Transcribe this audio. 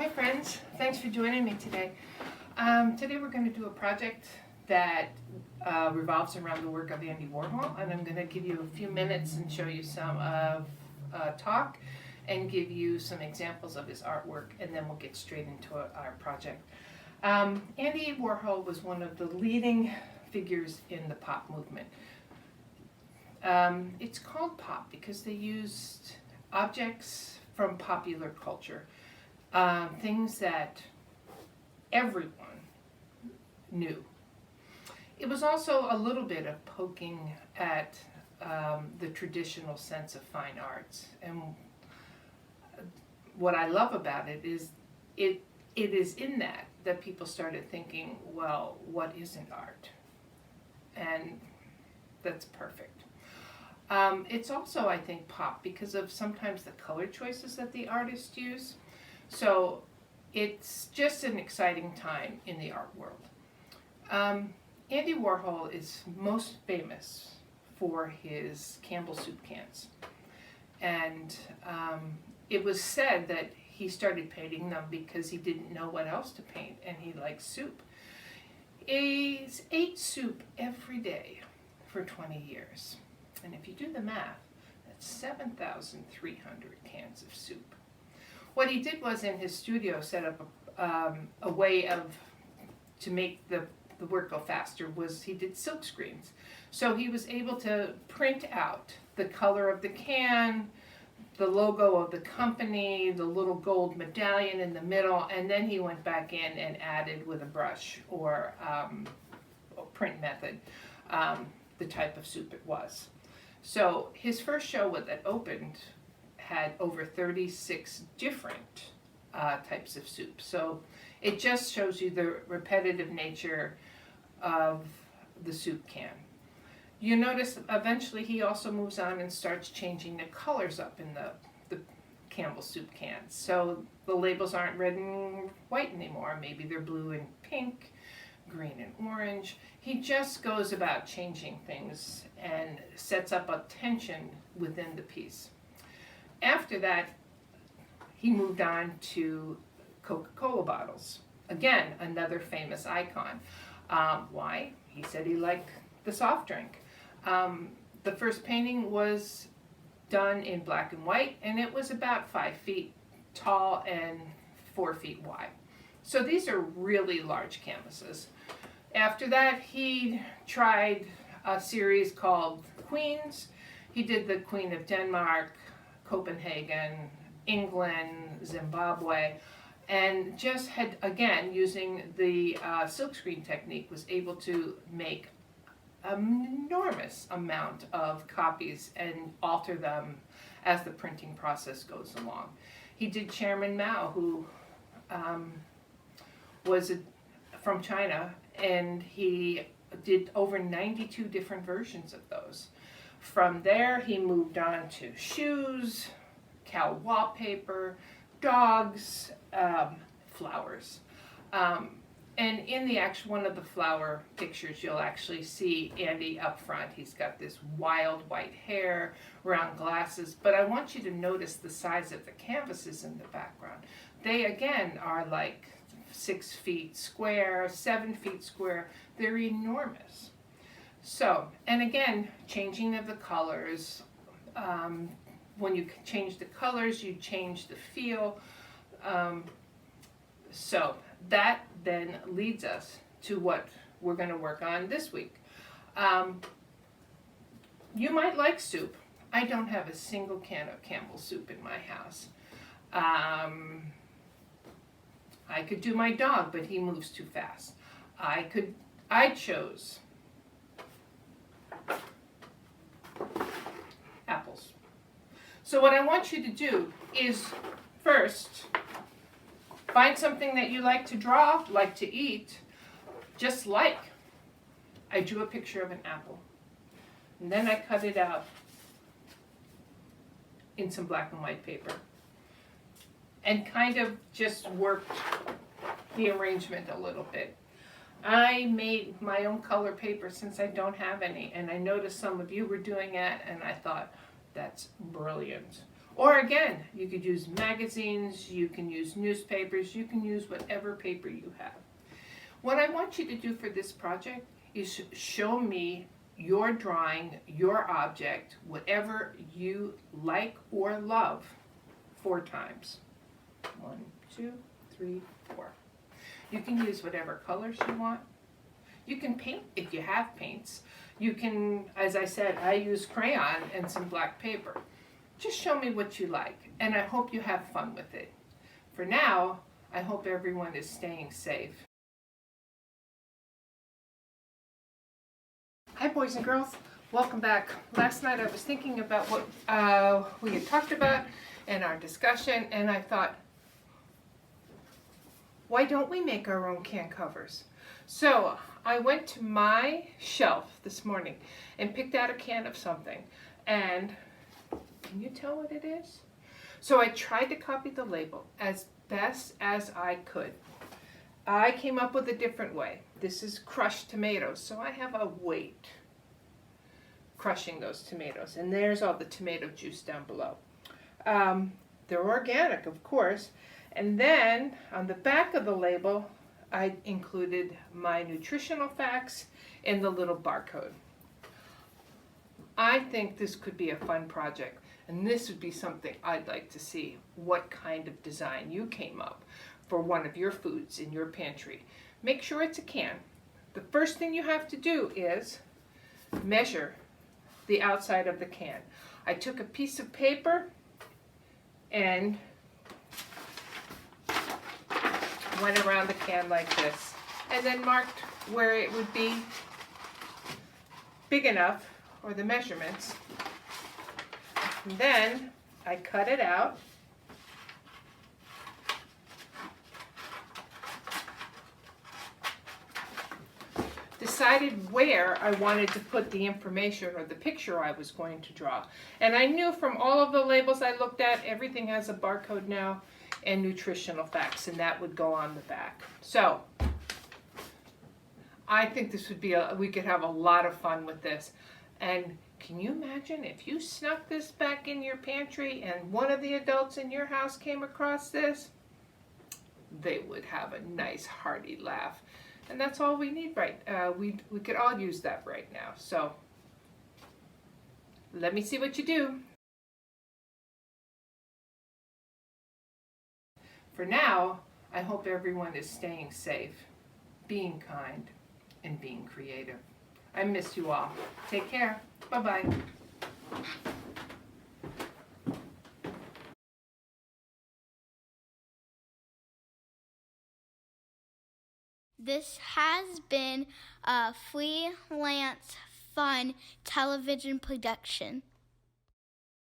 Hi friends, thanks for joining me today. Today we're going to do a project that revolves around the work of Andy Warhol, and I'm going to give you a few minutes and show you some of talk and give you some examples of his artwork, and then we'll get straight into our project. Andy Warhol was one of the leading figures in the pop movement. It's called pop because they used objects from popular culture. Things that everyone knew. It was also a little bit of poking at the traditional sense of fine arts. And what I love about it is it is in that people started thinking, well, what isn't art? And that's perfect. It's also, I think, pop because of sometimes the color choices that the artists use. So it's just an exciting time in the art world. Andy Warhol is most famous for his Campbell soup cans. And it was said that he started painting them because he didn't know what else to paint and he liked soup. He ate soup every day for 20 years. And if you do the math, that's 7,300 cans of soup. What he did was in his studio set up a way to make the work go faster was he did silk screens. So he was able to print out the color of the can, the logo of the company, the little gold medallion in the middle, and then he went back in and added with a brush or a print method the type of soup it was. So his first show that opened had over 36 different types of soup. So it just shows you the repetitive nature of the soup can. You notice eventually he also moves on and starts changing the colors up in the Campbell soup cans. So the labels aren't red and white anymore. Maybe they're blue and pink, green and orange. He just goes about changing things and sets up a tension within the piece. After that, he moved on to Coca-Cola bottles. Again, another famous icon. Why? He said he liked the soft drink. The first painting was done in black and white, and it was about 5 feet tall and 4 feet wide. So these are really large canvases. After that, he tried a series called Queens. He did the Queen of Denmark, Copenhagen, England, Zimbabwe, and just had, again, using the silkscreen technique, was able to make an enormous amount of copies and alter them as the printing process goes along. He did Chairman Mao, who was from China, and he did over 92 different versions of those. From there, he moved on to shoes, cow wallpaper, dogs, flowers. And in the actual one of the flower pictures, you'll actually see Andy up front. He's got this wild white hair, round glasses, but I want you to notice the size of the canvases in the background. They, again, are like 6 feet square, 7 feet square. They're enormous. So, and again, changing of the colors. When you change the colors, you change the feel. So that then leads us to what we're going to work on this week. You might like soup. I don't have a single can of Campbell's soup in my house. I could do my dog, but he moves too fast. I chose apples. So what I want you to do is first find something that you like to draw, like to eat, just like. I drew a picture of an apple. And then I cut it out in some black and white paper. And kind of just worked the arrangement a little bit. I made my own color paper since I don't have any, and I noticed some of you were doing it, and I thought, that's brilliant. Or again, you could use magazines, you can use newspapers, you can use whatever paper you have. What I want you to do for this project is show me your drawing, your object, whatever you like or love, 4 times. 1, 2, 3, 4. You can use whatever colors you want. You can paint if you have paints. You can, as I said, I use crayon and some black paper. Just show me what you like, and I hope you have fun with it. For now, I hope everyone is staying safe. Hi boys and girls, welcome back. Last night I was thinking about what we had talked about in our discussion, and I thought, why don't we make our own can covers? So I went to my shelf this morning and picked out a can of something, and can you tell what it is? So I tried to copy the label as best as I could. I came up with a different way. This is crushed tomatoes, so I have a weight crushing those tomatoes. And there's all the tomato juice down below. They're organic, of course. And then on the back of the label, I included my nutritional facts and the little barcode. I think this could be a fun project, and this would be something I'd like to see, what kind of design you came up for one of your foods in your pantry. Make sure it's a can. The first thing you have to do is measure the outside of the can. I took a piece of paper and went around the can like this, and then marked where it would be big enough, or the measurements. And then I cut it out. Decided where I wanted to put the information or the picture I was going to draw. And I knew from all of the labels I looked at, everything has a barcode now and nutritional facts, and that would go on the back. So I think this would be we could have a lot of fun with this. And can you imagine if you snuck this back in your pantry and one of the adults in your house came across this? They would have a nice hearty laugh. And that's all we need, right? We could all use that right now. So let me see what you do. For now, I hope everyone is staying safe, being kind, and being creative. I miss you all. Take care. Bye-bye. This has been a Freelance Fun television production.